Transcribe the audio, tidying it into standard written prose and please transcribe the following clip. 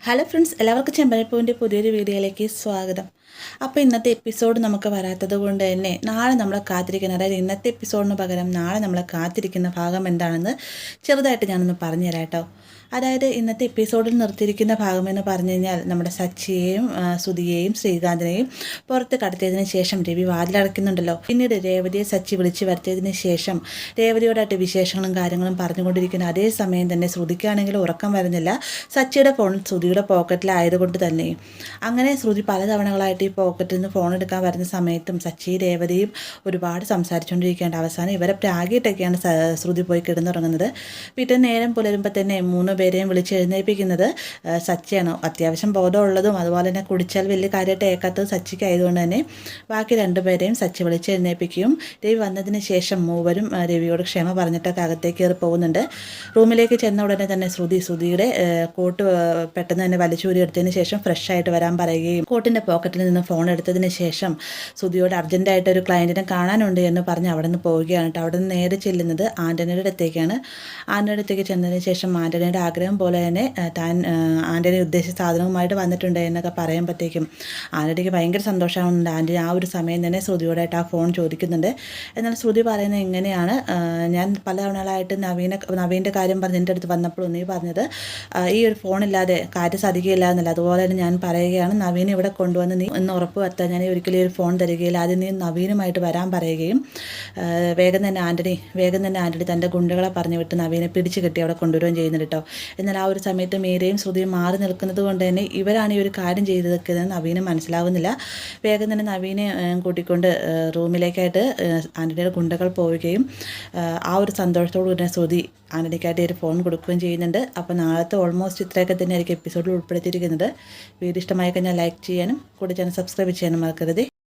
Hello friends, എല്ലാവർക്കും ചെമ്പരപ്പൂവിൻ്റെ പുതിയൊരു വീഡിയോയിലേക്ക് സ്വാഗതം. അപ്പോൾ ഇന്നത്തെ എപ്പിസോഡ് നമുക്ക് വരാത്തത് കൊണ്ട് തന്നെ നാളെ നമ്മൾ കാത്തിരിക്കുന്ന, അതായത് ഇന്നത്തെ എപ്പിസോഡിന് പകരം നാളെ നമ്മൾ കാത്തിരിക്കുന്ന ഭാഗം എന്താണെന്ന് ചെറുതായിട്ട് ഞാനൊന്ന് പറഞ്ഞു തരാം കേട്ടോ. അതായത് ഇന്നത്തെ എപ്പിസോഡിൽ നിർത്തിയിരിക്കുന്ന ഭാഗമെന്ന് പറഞ്ഞു കഴിഞ്ഞാൽ നമ്മുടെ സച്ചിയെയും സുധിയെയും ശ്രീകാന്തിനെയും പുറത്ത് കടത്തിയതിന് ശേഷം രവി വാതിലടയ്ക്കുന്നുണ്ടല്ലോ. പിന്നീട് രേവതിയെ സച്ചി വിളിച്ച് വരുത്തിയതിന് ശേഷം രേവതിയോടായിട്ട് വിശേഷങ്ങളും കാര്യങ്ങളും പറഞ്ഞുകൊണ്ടിരിക്കുന്ന അതേ സമയം തന്നെ ശ്രുതിക്കാണെങ്കിലും ഉറക്കം വരുന്നില്ല. സച്ചിയുടെ ഫോൺ ശ്രുതിയുടെ പോക്കറ്റിലായതുകൊണ്ട് തന്നെ അങ്ങനെ ശ്രുതി പലതവണകളായിട്ട് ഈ പോക്കറ്റിൽ നിന്ന് ഫോൺ എടുക്കാൻ വരുന്ന സമയത്തും സച്ചി രേവതിയും ഒരുപാട് സംസാരിച്ചുകൊണ്ടിരിക്കേണ്ട അവസാനം ഇവരെ പ്രാഗിയിട്ടൊക്കെയാണ് ശ്രുതി പോയി കിടന്നുറങ്ങുന്നത്. പിറ്റേ നേരം പുലരുമ്പോൾ തന്നെ 3 പേരെയും വിളിച്ചെഴുന്നേൽപ്പിക്കുന്നത് സച്ചിയാണ്. അത്യാവശ്യം ബോധമുള്ളതും അതുപോലെ തന്നെ കുടിച്ചാൽ വലിയ കാര്യമായിട്ട് ഏക്കാത്തത് സച്ചിക്കായതുകൊണ്ട് തന്നെ ബാക്കി 2 പേരെയും സച്ചി വിളിച്ചെഴുന്നേൽപ്പിക്കുകയും രവി വന്നതിന് ശേഷം മൂവരും രവിയോട് ക്ഷമ പറഞ്ഞിട്ടൊക്കെ അകത്തേക്ക് കയറി പോകുന്നുണ്ട്. റൂമിലേക്ക് ചെന്ന ഉടനെ തന്നെ ശ്രുതിയുടെ കോട്ട് പെട്ടെന്ന് തന്നെ വലിച്ചൂരി എടുത്തതിന് ശേഷം ഫ്രഷ് ആയിട്ട് വരാൻ പറയുകയും കോട്ടിൻ്റെ പോക്കറ്റിൽ നിന്ന് ഫോൺ എടുത്തതിന് ശേഷം ശ്രുതിയോട് അർജൻറ്റായിട്ട് ഒരു ക്ലയൻറ്റിനെ കാണാനുണ്ട് എന്ന് പറഞ്ഞ് അവിടെ നിന്ന് പോവുകയാണ്. അവിടെ നിന്ന് നേരെ ചെല്ലുന്നത് ആൻ്റണിയുടെ അടുത്തേക്കാണ്. ആൻ്റണിയുടെ അടുത്തേക്ക് ചെന്നതിന് ശേഷം ആൻ്റണിയുടെ ആഗ്രഹം പോലെ തന്നെ താൻ ആൻ്റണി ഉദ്ദേശിച്ച സാധനവുമായിട്ട് വന്നിട്ടുണ്ട് എന്നൊക്കെ പറയുമ്പോഴത്തേക്കും ആൻ്റണിക്ക് ഭയങ്കര സന്തോഷമാകുന്നുണ്ട്. ആൻ്റണി ആ ഒരു സമയം തന്നെ ശ്രുതിയോടായിട്ട് ആ ഫോൺ ചോദിക്കുന്നുണ്ട്. എന്നാൽ ശ്രുതി പറയുന്നത് എങ്ങനെയാണ്, ഞാൻ പല തവണകളായിട്ട് നവീൻ്റെ കാര്യം പറഞ്ഞ് എൻ്റെ അടുത്ത് വന്നപ്പോൾ നീ പറഞ്ഞത് ഈ ഒരു ഫോണില്ലാതെ കാര്യം സാധിക്കുകയില്ല എന്നല്ല. അതുപോലെ തന്നെ ഞാൻ പറയുകയാണ്, നവീൻ ഇവിടെ കൊണ്ടുവന്ന് നീ ഒന്ന് ഉറപ്പ് വരുത്താൻ ഞാൻ ഒരിക്കലും ഒരു ഫോൺ തരികയില്ല, ആദ്യം നീ നവീനുമായിട്ട് വരാൻ പറയുകയും വേഗം തന്നെ ആൻ്റണി തൻ്റെ ഗുണ്ടകളെ പറഞ്ഞു വിട്ട് നവീനെ പിടിച്ച് കെട്ടി അവിടെ കൊണ്ടുവരികയും ചെയ്യുന്നുണ്ട് കേട്ടോ. എന്നാൽ ആ ഒരു സമയത്ത് മീരയും ശ്രുതിയും മാറി നിൽക്കുന്നത് കൊണ്ട് തന്നെ ഇവരാണ് ഈ ഒരു കാര്യം ചെയ്തതെന്ന് നവീനെ മനസ്സിലാവുന്നില്ല. വേഗം തന്നെ നവീനെ കൂട്ടിക്കൊണ്ട് റൂമിലേക്കായിട്ട് ആൻ്റണിയുടെ ഗുണ്ടകൾ പോവുകയും ആ ഒരു സന്തോഷത്തോടു കൂടി ശ്രുതി ആൻ്റണിക്കായിട്ട് ഒരു ഫോൺ കൊടുക്കുകയും ചെയ്യുന്നുണ്ട്. അപ്പോൾ നാളത്തെ ഓൾമോസ്റ്റ് ഇത്രയൊക്കെ തന്നെ ആയിരിക്കും എപ്പിസോഡിൽ ഉൾപ്പെടുത്തിയിരിക്കുന്നത്. വീഡിയോ ഇഷ്ടമായി കഴിഞ്ഞാൽ ലൈക്ക് ചെയ്യാനും കൂടി ചാനൽ സബ്സ്ക്രൈബ് ചെയ്യാനും മറക്കരുത്.